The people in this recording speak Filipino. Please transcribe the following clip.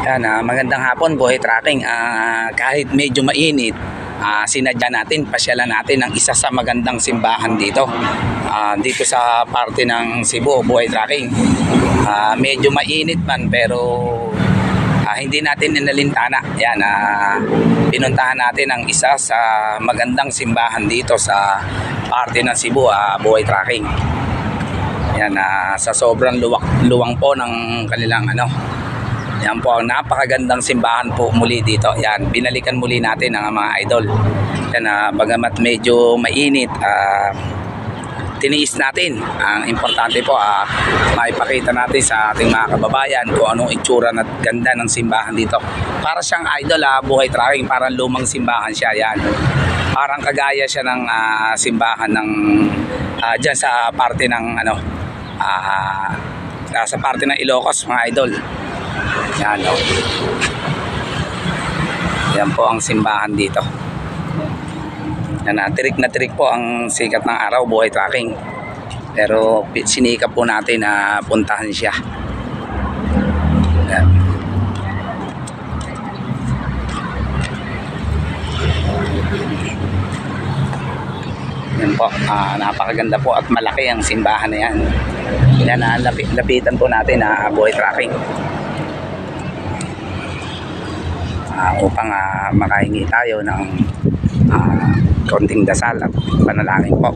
Yan, magandang hapon, Buhay Tracking. Kahit medyo mainit, sinadya natin, pasyalan natin ang isa sa magandang simbahan dito. Dito sa parte ng Cebu, Buhay Tracking. Medyo mainit man pero hindi natin ninalintana. Yan, pinuntahan natin ang isa sa magandang simbahan dito sa parte ng Cebu, Buhay Tracking. Yan, sa sobrang luwang po ng kanilang yan po ang napakagandang simbahan po muli dito. Yan, binalikan muli natin ang mga idol. Yan, bagamat medyo mainit, tiniis natin. Ang importante po, maipakita natin sa ating mga kababayan kung anong itsura at ganda ng simbahan dito. Para siyang idol, Buhay Tracking, parang lumang simbahan siya. Yan, parang kagaya siya ng simbahan ng dyan sa parte ng sa parte ng Ilocos, mga idol. Yan, yan po ang simbahan dito. Yan, tirik na tirik po ang sikat ng araw, Buhay Tracking. Pero sinikap po natin na puntahan siya. Yan. Yan po, napakaganda po at malaki ang simbahan na yan. Yan, lapitan po natin na Buhay Tracking. Upang makahingi tayo ng konting dasal at panalangin po.